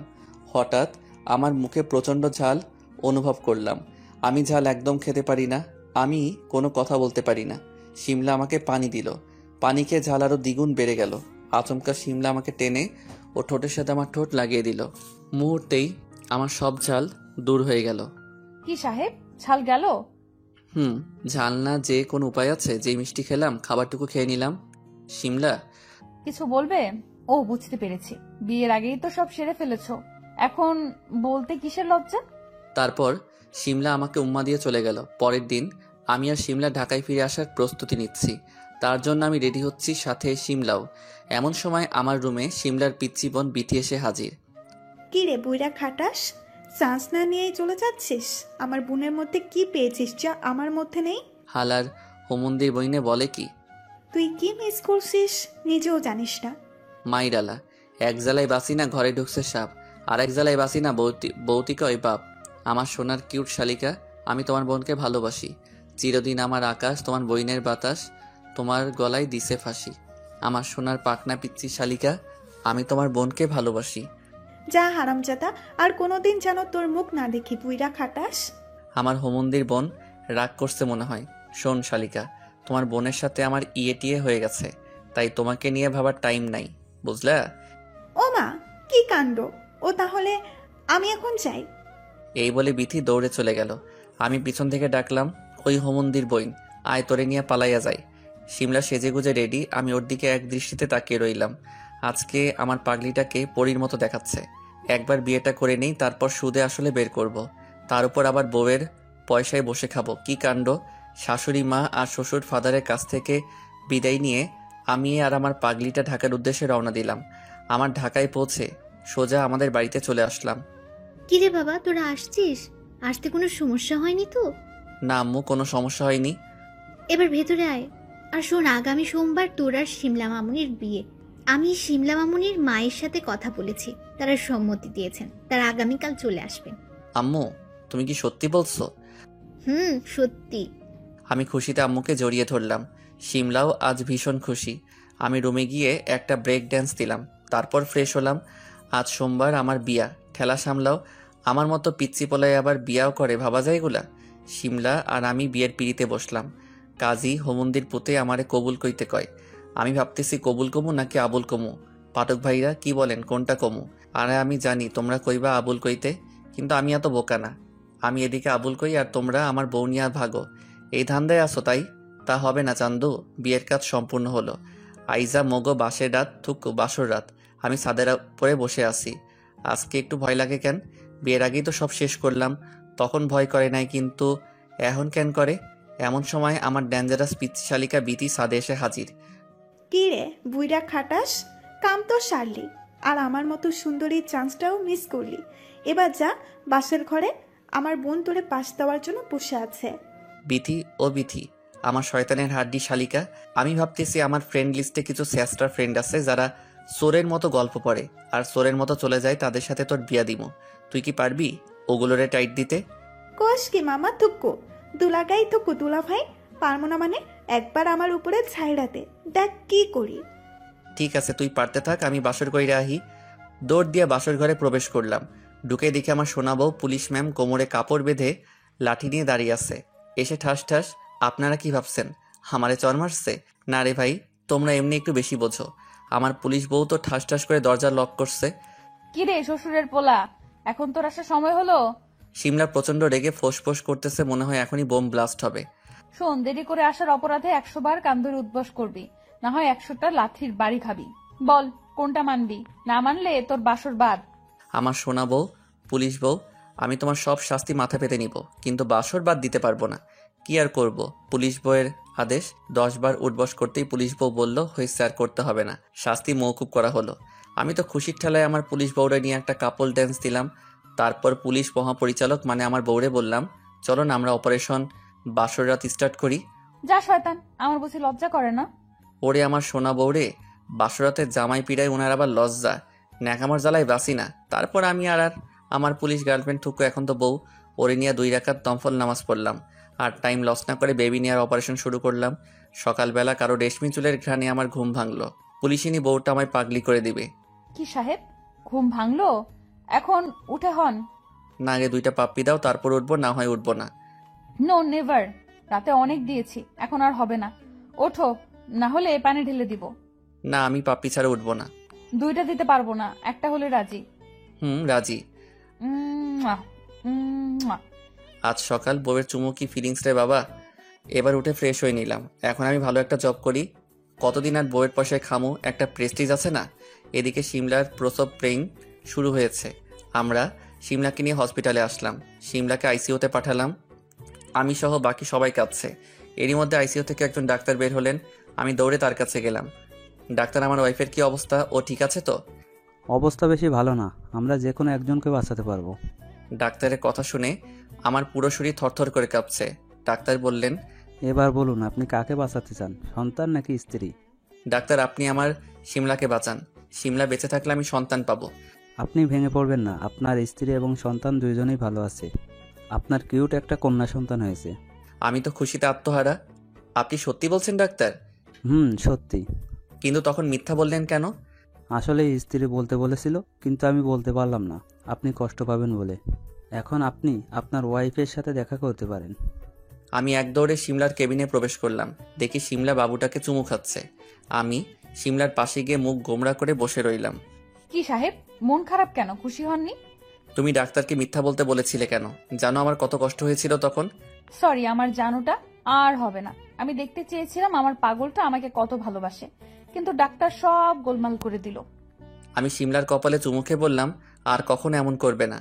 হঠাৎ আমার মুখে প্রচণ্ড ঝাল অনুভব করলাম। আমি ঝাল একদম খেতে পারি না, আমি কোনো কথা বলতে পারি না। শিমলা আমাকে পানি দিল। পানি খেয়ে ঝাল আরও দ্বিগুণ বেড়ে গেল। আচমকা শিমলা আমাকে টেনে ও ঠোঁটের সাথে আমার ঠোঁট লাগিয়ে দিল। মুহূর্তেই আমার সব ঝাল দূর হয়ে গেল। কি সাহেব, ঝাল গেল? ঝাল না যে কোনো উপায় আছে? যে মিষ্টি খেলাম, খাবারটুকু খেয়ে নিলাম। শিমলা কিছু বলবে? ও বুঝতে পেরেছি, বিয়ের আগেই তো সব সেরে ফেলেছো, এখন বলতে কিসের লজ্জা? তারপর শিমলা আমাকে উম্মা দিয়ে চলে গেল। পরের দিন আমি আর শিমলা ঢাকায় ফিরে আসার প্রস্তুতি নিচ্ছি। তার জন্য আমি রেডি হচ্ছি, সাথে শিমলাও। এমন সময় আমার রুমে শিমলার পিচ্চি বোন বিথি এসে হাজির। কি রে বুইরা খাটাস, চান্স না নিয়েই চলে যাচ্ছিস? আমার বোনের মধ্যে কি পেয়েছিস যা আমার মধ্যে নেই? হালার হোমন্দির বইনে বলে কি, তুই কি মিস করছিস নিজেও জানিস না। মাইরালা, এক জ্বালায় বাসি না ঘরে ঢুকছে সাপ, আর এক জ্বালায় বাসি না বৌতিকা ওই বাপ। আমার সোনার কিউট শালিকা, আমি তোমার বোনকে ভালোবাসি। চিরদিন আমার আকাশ, তোমার বইনের বাতাস, তোমার গলায় দিছে ফাঁসি। আমার সোনার পাকনা পিচ্চি শালিকা, আমি তোমার বোনকে ভালোবাসি। যা হারামজাদা, আর কোনোদিন যেন তোর মুখ না দেখি বুইরা খাটাস। আমার হোমন্দির বোন রাগ করছে মনে হয়। শোন শালিকা, তোমার বোনের সাথে আমার টিয়ে হয়ে গেছে, তাই তোমাকে নিয়ে ভাবার টাইম নাই, বুঝলা? ও মা, কি কাণ্ড! ও তাহলে আমি এখন যাই। এই বলে বিথি দৌড়ে চলে গেল। আমি পিছন থেকে ডাকলাম, ওই হোমন্দির বইন, আয় তোরে নিয়ে পালাইয়া যায়। শিমলা সেজেগুজে রেডি, আমি ওর দিকে এক দৃষ্টিতে তাকিয়ে রইলাম। আজকে আমার পাগলিটাকে পরীর মতো দেখাচ্ছে। একবার বিয়েটা করে নেই, তারপর সুদে আসলে বের করব। তার উপর আবার বউয়ের পয়সায় বসে খাবো। কি কাণ্ড! শাশুড়ি মা আর শ্বশুর ফাদারের কাছ থেকে বিদায় নিয়ে আমি আর আমার পাগলিটা ঢাকার উদ্দেশ্যে রওনা দিলাম। আমার ঢাকায় পৌঁছে সোজা আমাদের বাড়িতে চলে আসলাম। কিরে বাবা, তোরা আসছিস? আসতে কোনো সমস্যা হয়নি তো? না আম্মু, কোনো সমস্যা হয়নি। এবার ভেতরে আয়। আর শোন, আগামী সোমবার তোর আর শিমলা মামুনির বিয়ে। আমি শিমলা মামুনির মায়ের সাথে কথা বলেছি, তারা সম্মতি দিয়েছেন, তারা আগামীকাল চলে আসবেন। আম্মু, তুমি কি সত্যি বলছো? সত্যি। আমি খুশিতে আম্মুকে জড়িয়ে ধরলাম। শিমলাও আজ ভীষণ খুশি। আমি রুমে গিয়ে একটা ব্রেক ড্যান্স দিলাম, তারপর ফ্রেশ হলাম। আজ সোমবার আমার বিয়া, ঠেলা সামলাও। আমার মতো পিচ্চি পোলায় আবার বিয়াও করে, ভাবা যায় এগুলা? শিমলা আর আমি বিয়ের পিড়িতে বসলাম। কাজী হোমন্দির পুতে আমারে কবুল কইতে কয়। আমি ভাবতেছি কবুল কমু নাকি আবুল কমু। পাঠক ভাইরা কি বলেন, কোনটা কমু? আর আমি জানি তোমরা কইবা আবুল কইতে, কিন্তু আমি এত বোকা না। আমি এদিকে আবুল কই আর তোমরা আমার বউ নিয়ে ভাগো। এই ধান্দায় আসো তাই? তা হবে না চান্দু। বিয়ের কাজ সম্পূর্ণ হলো। আইজা মগো বাসের রাত, থুকু বাসর রাত। আমি ছাদের উপরে বসে আছি। আজকে একটু ভয় লাগে কেন? বিয়ের আগেই তো সব শেষ করলাম, তখন ভয় করে নাই, কিন্তু এখন কেন করে? এমন সময় আমার ডেঞ্জারাস পিচ্চি শালিকা বিতি ছাদে এসে হাজির। কি রে বুইরা খাটাস, কাম তো সারলি, আর আমার মতো সুন্দরী চান্সটাও মিস করলি। এবার যা বাসের ঘরে, আমার বোন তোরে পাশ দেওয়ার জন্য বসে আছে। বিথি ও বিথি, আমার শয়তানের হাড্ডি শালিকা, আমি ভাবতেছি আমার ফ্রেন্ড লিস্টে কিছু স্যাস্টার ফ্রেন্ড আছে যারা সোরের মতো গল্প পড়ে আর সোরের মতো চলে যায়, তাদের সাথে তোর বিয়া দিমু। তুই কি পারবি ওগুলোরে টাইট দিতে? কোষ কি মামা, থুকু দুলাগাই থুকু দুলা ভাই, পারবো না মানে? একবার আমার উপরে ছাইড়াতে দেখ কি করি। ঠিক আছে, তুই পারতে থাক, আমি বাসর কইরা আহি। দৌড় দিয়ে বাসর ঘরে প্রবেশ করলাম। ঢুকে দেখে আমার সোনা বউ পুলিশ ম্যাম কোমরে কাপড় বেঁধে লাঠি নিয়ে দাঁড়িয়ে আছে। এসে ঠাস ঠাস, আপনারা কি ভাবছেন আমারে চর মারছে? না রে ভাই, তোমরা এমনি একটু বেশি বোঝো। আমার পুলিশ বউ তো ঠাস ঠাস করে দরজা লক করছে। কি রে শ্বশুরের পোলা, এখন তোর আসার সময় হলো? শিমলা প্রচন্ড রেগে ফোঁস করতেছে, মনে হয় এখনই বোম ব্লাস্ট হবে। শোন, দেরি করে আসার অপরাধে 100 বার কান ধরে উদ্বাস করবি, না হয় 100টা লাঠির বাড়ি খাবি। বল কোনটা মানবি? না মানলে তোর বাসর বাদ। আমার সোনা বউ, পুলিশ বউ, আমি তোমার সব শাস্তি মাথা পেতে নিব, কিন্তু বাসর বাদ দিতে পারবো না। কি আর করব, পুলিশ বউয়ের আদেশ। 10 বার উঠবস করতেই পুলিশ বউ বলল, হয়েছে আর করতে হবে না, শাস্তি মওকুফ করা হলো। আমি তো খুশির ঠেলায় আমার পুলিশ বউরে নিয়ে একটা কাপল ড্যান্স দিলাম। তারপর পুলিশ মহাপরিচালক মানে আমার বউরে বললাম, চলো না আমরা অপারেশন বাসর রাত স্টার্ট করি। যা শয়তান, আমার বুঝি লজ্জা করে না? ওরে আমার সোনা বউরে, বাসরাতের জামাই পিড়ায় ওনার আবার লজ্জা, ন্যাকামার জ্বালায় বাসি না। তারপর আমি আর আমার পুলিশ গার্লফ্রেন্ড থুকু, এখন তো বউ, ওরে নিয়ে 2 রাকাত দমফল নামাজ পড়লাম। আর টাইম লস না করে বেবি নেওয়ার অপারেশন শুরু করলাম। সকালবেলা কারো রেশমি চুলের ঘ্রাণে আমার ঘুম ভাঙলো। পুলিশিনী বউটা আমায় পাগলি করে দিবে। কি সাহেব, ঘুম ভাঙলো? এখন উঠে হন। না, আগে 2টা পাপ্পি দাও, তারপর উঠবো, না হয় উঠবো না। নো নেভার, রাতে অনেক দিয়েছি, এখন আর হবে না। ওঠো, না হলে পানি ঢেলে দিব। না, আমি পাপ্পি ছাড়া উঠবো না। 2টা দিতে পারবো না, একটা হলে রাজি। রাজি। উম্মুয়া, উম্মুয়া। আজ সকাল বউয়ের চুমু কি ফিলিংস রে বাবা। এবার উঠে ফ্রেশ হয়ে নিলাম। এখন আমি ভালো একটা জব করি, কতদিন আর বউয়ের পয়সায় খামু, একটা প্রেস্টিজ আছে না। এদিকে শিমলার প্রসব পেইন শুরু হয়েছে। আমরা শিমলাকে নিয়ে হসপিটালে আসলাম। শিমলাকে আইসিইউতে পাঠালাম, আমি সহ বাকি সবাই কাঁদছে। এরই মধ্যে আইসিইউ থেকে একজন ডাক্তার বের হলেন। আমি দৌড়ে তার কাছে গেলাম। ডাক্তার, আমার ওয়াইফের কি অবস্থা? ও ঠিক আছে তো? অবস্থা বেশি ভালো না, আমরা যে কোনো একজনকে বাঁচাতে পারবো। ডাক্তারের কথা শুনে আমার পুরো শরীর থরথর করে কাঁপছে। ডাক্তার বললেন, এবার বলুন আপনি কাকে বাঁচাতে চান, সন্তান নাকি স্ত্রী? ডাক্তার, আপনি আমার শিমলাকে বাঁচান। শিমলা বেঁচে থাকলে আমি সন্তান পাবো। আপনি ভেঙে পড়বেন না, আপনার স্ত্রী এবং সন্তান দুইজনেই ভালো আছে। আপনার কিউট একটা কন্যা সন্তান হয়েছে। আমি তো খুশিতে আত্মহারা। আপনি সত্যি বলছেন ডাক্তার? সত্যি। কিন্তু তখন মিথ্যা বললেন কেন? আসলে স্ত্রী বলতে বলেছিল, কিন্তু আমি বলতে পারলাম না, আপনি কষ্ট পাবেন বলে। এখন আপনি আপনার ওয়াইফের সাথে দেখা করতে পারেন। আমি এক দৌড়ে শিমলার কেবিনে প্রবেশ করলাম। দেখি শিমলা বাবুটাকে চুমু খাচ্ছে। আমি শিমলার পাশে গিয়ে মুখ গোমড়া করে বসে রইলাম। কি সাহেব, মন খারাপ কেন? খুশি হননি? তুমি ডাক্তারকে মিথ্যা বলতে বলেছিলে কেন? জানো আমার কত কষ্ট হয়েছিল তখন। সরি, আমার জানুটা আর হবে না। আমি দেখতে চেয়েছিলাম আমার পাগলটা আমাকে কত ভালোবাসে, কিন্তু ডাক্তার সব গোলমাল করে দিল। আমি শিমলার কপালে চুমু খেয়ে বললাম, আর কখনো এমন করবে না।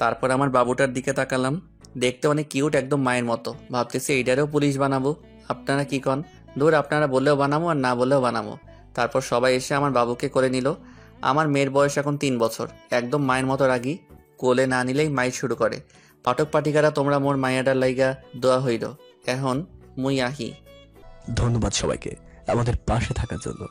তারপর আমার বাবুটার দিকে তাকালাম। দেখতে অনেক কিউট, একদম মায়ের মতো। ভাবতেছি এইটারেও পুলিশ বানাবো। আপনারা কি কন? দূর, আপনারা বললেও বানাবো আর না বললেও বানাবো। তারপর সবাই এসে আমার বাবুকে করে নিল। আমার মেয়ের বয়স এখন 3 বছর, একদম মায়ের মতো রাগী, কোলে না নিলেই মাইর শুরু করে। পাঠক পাঠিকারা তোমরা মোর মায়াডার লাইগা দোয়া হইল, এখন মুই আহি। ধন্যবাদ সবাইকে আমাদের পাশে থাকার জন্য।